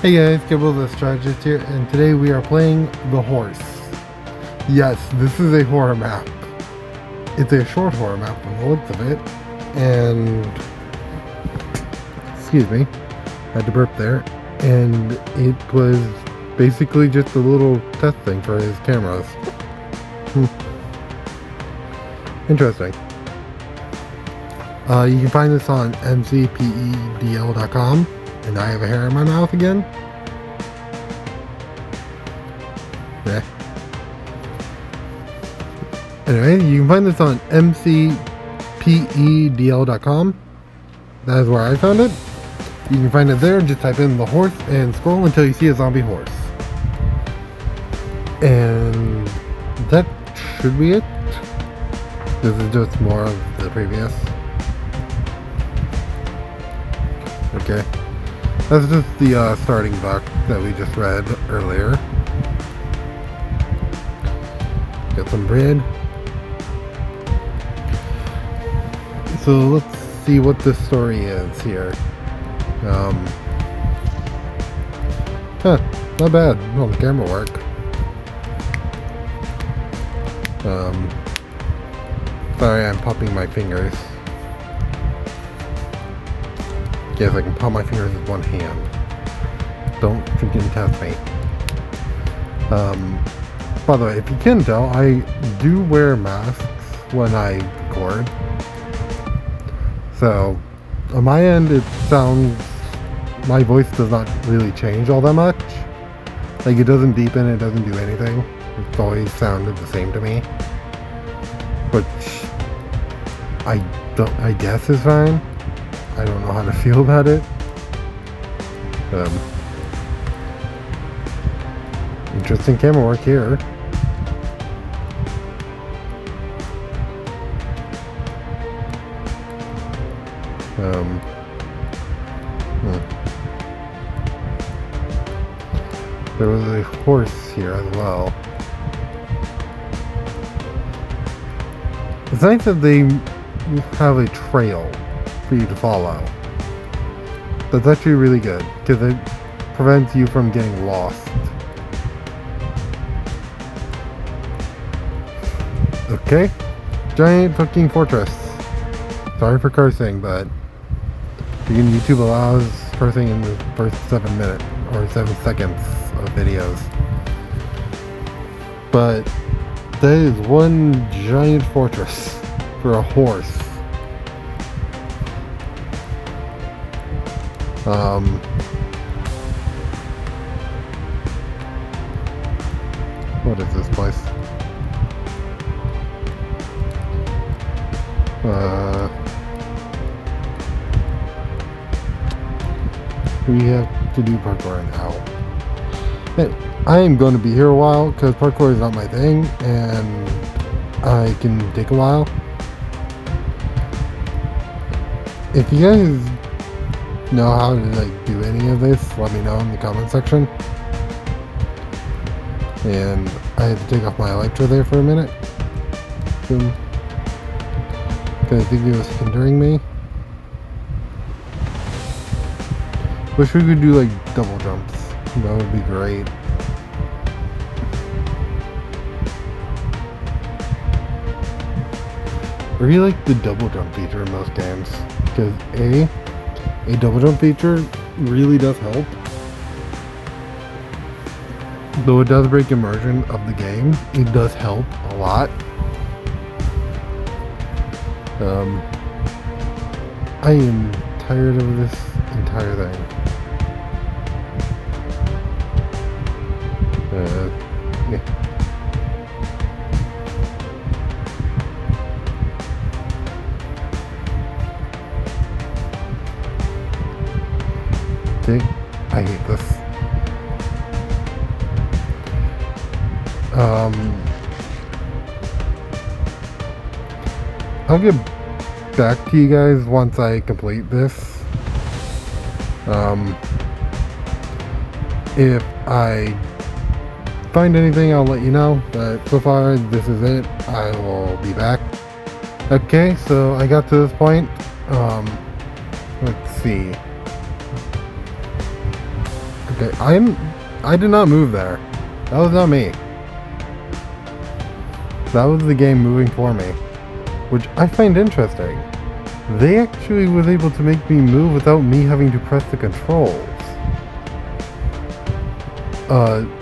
Hey guys, Caibel the Strategist here, and today we are playing The Horse. Yes, this is a horror map. It's a short horror map from the looks of it, and... excuse me, I had to burp there. And it was basically just a little test thing for his cameras. Interesting. You can find this on mcpedl.com. And I have a hair in my mouth again. Yeah. Anyway, you can find this on mcpedl.com. That is where I found it. You can find it there. Just type in the horse and scroll until you see a zombie horse. And that should be it. This is just more of the previous. Okay. That's just the starting book that we just read earlier. Got some bread. So let's see what the story is here. Not bad. Well, the camera work. Sorry, I'm popping my fingers. Yes, I can pop my fingers with one hand. Don't freaking test me. By the way, if you can tell, I do wear masks when I record. So, on my end, it sounds... my voice does not really change all that much. Like, it doesn't deepen, it doesn't do anything. It's always sounded the same to me. Which... I guess is fine. I don't know how to feel about it. Interesting camera work here. There was a horse here as well. It's nice that they have a trail for you to follow. That's actually really good because it prevents you from getting lost. Okay, giant fucking fortress. Sorry for cursing, but YouTube allows cursing in the first 7 minutes or 7 seconds of videos. But that is one giant fortress for a horse. What is this place? We have to do parkour now. Hey, I am going to be here a while because parkour is not my thing and I can take a while. If you guys know how to do any of this, let me know in the comment section. And I had to take off my Electro there for a minute because I think it was hindering me. Wish we could do double jumps. That would be great. I really like the double jump feature in most games because a double jump feature really does help. Though it does break immersion of the game, it does help a lot. I am tired of this entire thing. Yeah. Okay, I hate this. I'll get back to you guys once I complete this. If I find anything, I'll let you know, but so far this is it. I will be back. Okay, so I got to this point. Let's see. Okay, I did not move there. That was not me. That was the game moving for me, which I find interesting. They actually was able to make me move without me having to press the controls.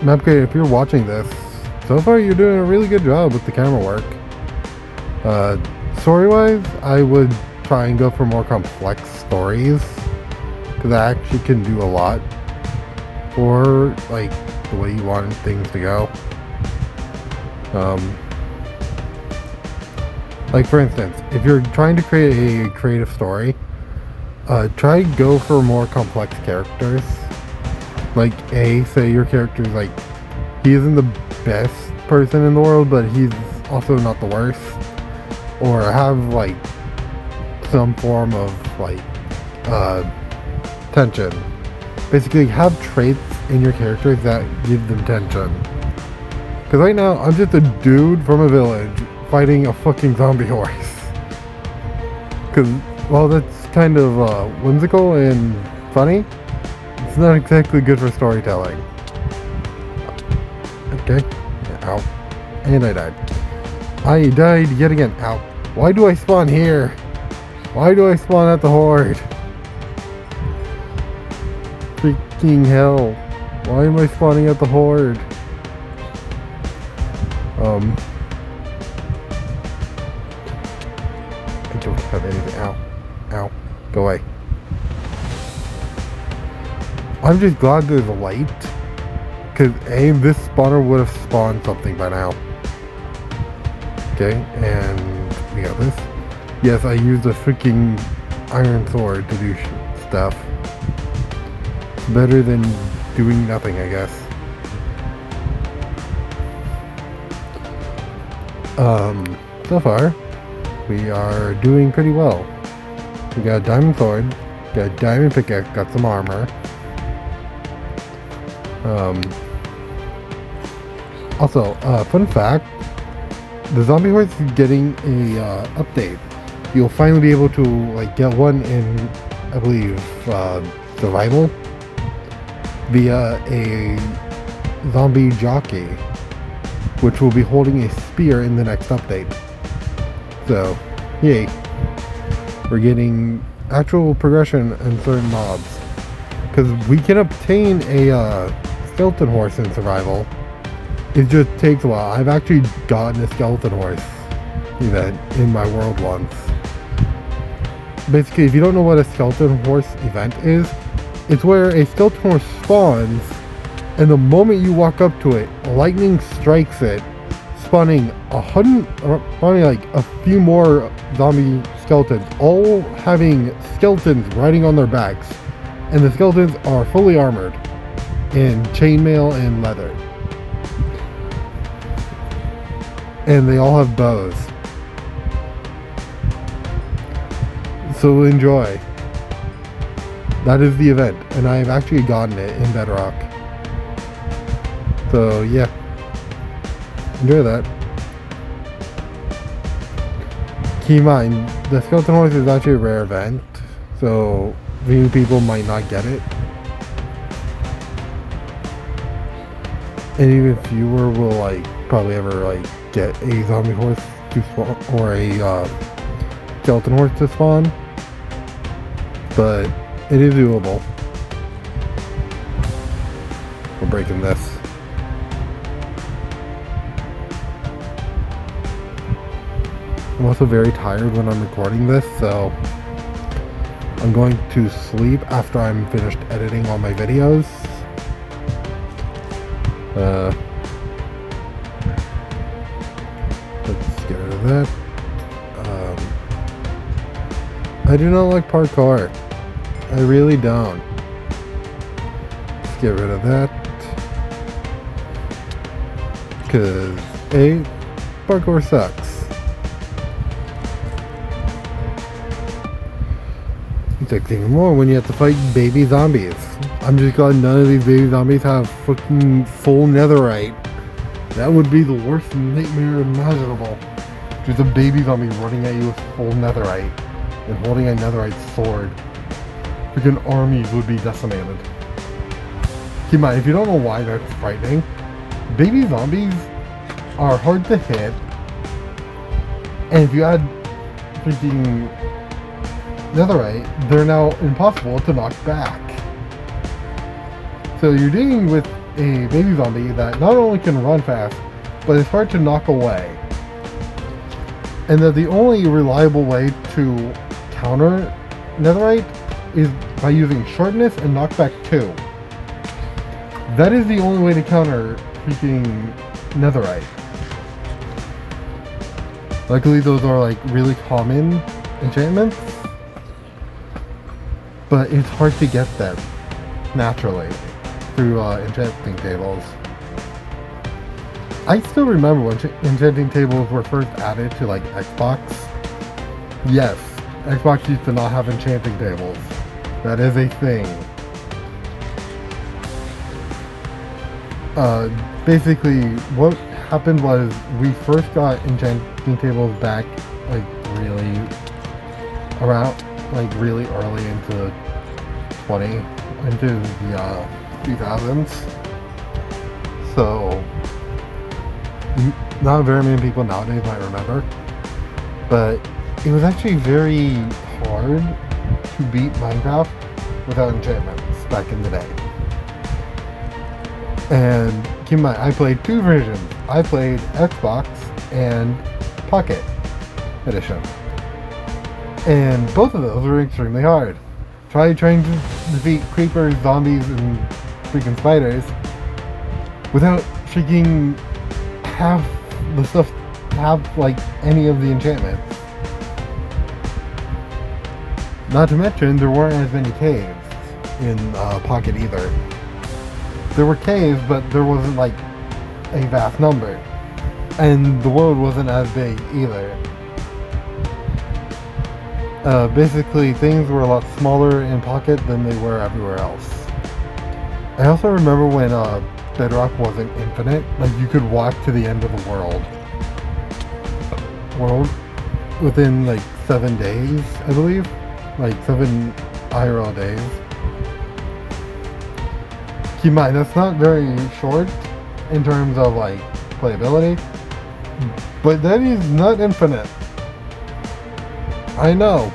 Mapkate, if you're watching this, so far you're doing a really good job with the camera work. Story-wise, I would try and go for more complex stories, because I actually can do a lot for, like, the way you want things to go. Like, for instance, if you're trying to create a creative story, try go for more complex characters. Like, say your character's like, he isn't the best person in the world, but he's also not the worst. Or have, like, some form of, like, tension. Basically, have traits in your characters that give them tension. Because right now, I'm just a dude from a village fighting a fucking zombie horse. Because, well, that's kind of whimsical and funny. It's not exactly good for storytelling. Okay. Ow. And I died. I died yet again. Ow. Why do I spawn here? Why do I spawn at the horde? Freaking hell. Why am I spawning at the horde? I don't have anything. Ow. Ow. Go away. I'm just glad there's a light. Because this spawner would have spawned something by now. Okay, and we got this. Yes, I used a freaking iron sword to do stuff. It's better than doing nothing, I guess. So far, we are doing pretty well. We got a diamond sword, got a diamond pickaxe, got some armor. Also, fun fact, the zombie horse is getting a update. You'll finally be able to, like, get one in, I believe, survival via a zombie jockey, which will be holding a spear in the next update. So, yay. We're getting actual progression in certain mobs. Because we can obtain a skeleton horse in survival. It just takes a while. I've actually gotten a skeleton horse event in my world once. Basically, if you don't know what a skeleton horse event is, it's where a skeleton horse spawns, and the moment you walk up to it, lightning strikes it, spawning like a few more zombie skeletons, all having skeletons riding on their backs, and the skeletons are fully armored in chainmail and leather, and they all have bows. So enjoy. That is the event, and I have actually gotten it in Bedrock. So yeah, enjoy that. Keep in mind, the skeleton horse is actually a rare event, so few people might not get it. And even fewer will, like, probably ever, like, get a zombie horse to spawn, or a skeleton horse to spawn. But it is doable. We're breaking this. I'm also very tired when I'm recording this, so I'm going to sleep after I'm finished editing all my videos. Let's get rid of that. I do not like parkour. I really don't. Let's get rid of that. Because parkour sucks. It takes even more when you have to fight baby zombies. I'm just glad none of these baby zombies have fucking full netherite. That would be the worst nightmare imaginable. Just a baby zombie running at you with full netherite and holding a netherite sword. Freaking armies would be decimated. keep in mind, if you don't know why that's frightening, baby zombies are hard to hit, and if you add freaking netherite, they're now impossible to knock back. So you're dealing with a baby zombie that not only can run fast, but it's hard to knock away. And that the only reliable way to counter netherite is by using sharpness and knockback 2. That is the only way to counter freaking netherite. Luckily those are like really common enchantments, but it's hard to get them naturally through enchanting tables. I still remember when enchanting tables were first added to like Xbox. Yes, Xbox used to not have enchanting tables. That is a thing. Basically, what happened was we first got enchanting tables back like really early into the 2000s. So not very many people nowadays might remember, but it was actually very hard to beat Minecraft without enchantments back in the day. And keep in mind, I played 2 versions. I played Xbox and Pocket Edition. And both of those were extremely hard. Try trying to defeat creepers, zombies, and freaking spiders without freaking half the stuff, have like any of the enchantments. Not to mention, there weren't as many caves in Pocket either. There were caves, but there wasn't like a vast number. And the world wasn't as big either. Basically, things were a lot smaller in Pocket than they were everywhere else. I also remember when Bedrock wasn't infinite, like you could walk to the end of the world within like 7 days, I believe. Like 7 IRL days. Keep in mind, that's not very short in terms of like playability, but that is not infinite. I know.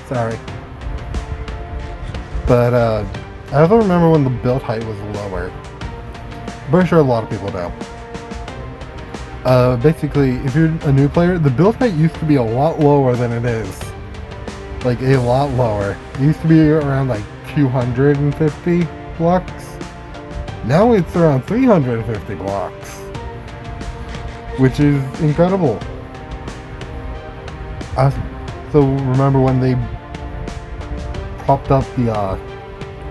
Sorry. But I also remember when the build height was lower. I'm pretty sure a lot of people know. Basically, if you're a new player, the build height used to be a lot lower than it is. Like, a lot lower. It used to be around, like, 250 blocks. Now it's around 350 blocks. Which is incredible. I also remember when they propped up the,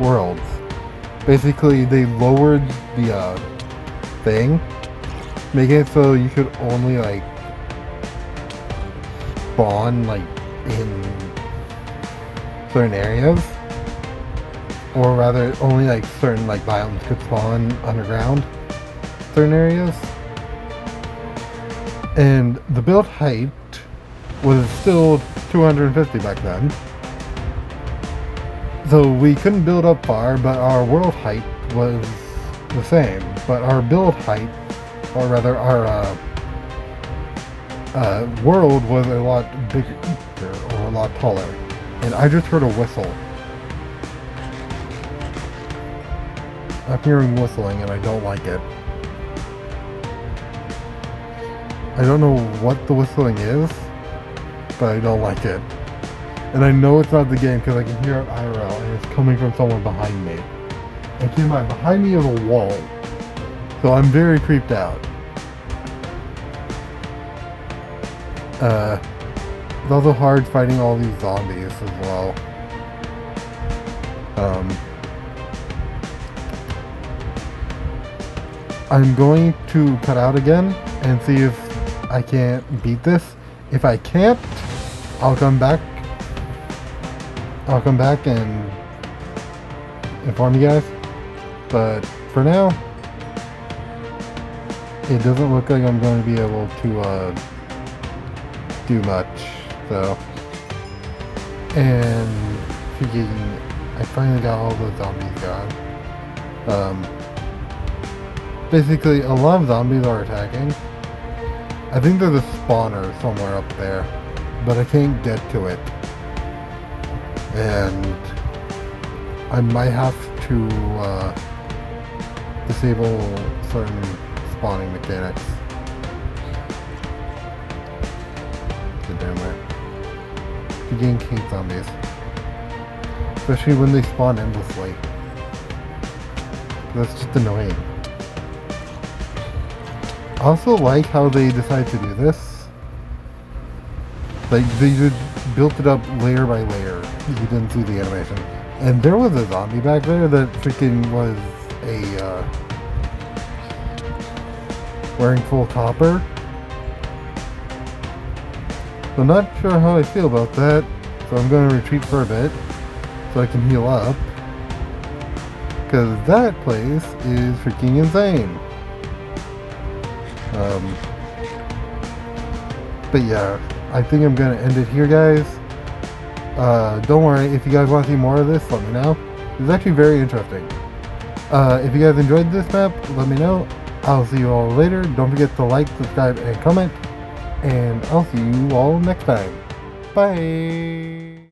worlds. Basically, they lowered the, thing, making it so you could only, like, spawn, like, in certain areas, or rather only like certain like biomes could spawn underground certain areas, and the build height was still 250 back then, so we couldn't build up far, but our world height was the same, but our build height, or rather our world was a lot bigger or a lot taller. And I just heard a whistle. I'm hearing whistling and I don't like it. I don't know what the whistling is, but I don't like it. And I know it's not the game because I can hear it IRL and it's coming from someone behind me. And keep in mind, behind me is a wall. So I'm very creeped out. It's also hard fighting all these zombies as well. I'm going to cut out again and see if I can't beat this. If I can't, I'll come back. I'll come back and inform you guys. But for now, it doesn't look like I'm going to be able to do much. So And I finally got all the zombies gone. Basically, a lot of zombies are attacking. I think there's a spawner somewhere up there, but I can't get to it. And I might have to disable certain spawning mechanics. God damn it. The game hates zombies. Especially when they spawn endlessly. That's just annoying. I also like how they decide to do this. Like, they just built it up layer by layer. You didn't see the animation. And there was a zombie back there that freaking was wearing full copper. So I'm not sure how I feel about that. So I'm going to retreat for a bit so I can heal up. Because that place is freaking insane. But yeah, I think I'm going to end it here, guys. Don't worry, if you guys want to see more of this, let me know. It's actually very interesting. If you guys enjoyed this map, let me know. I'll see you all later. Don't forget to like, subscribe, and comment. And I'll see you all next time. Bye!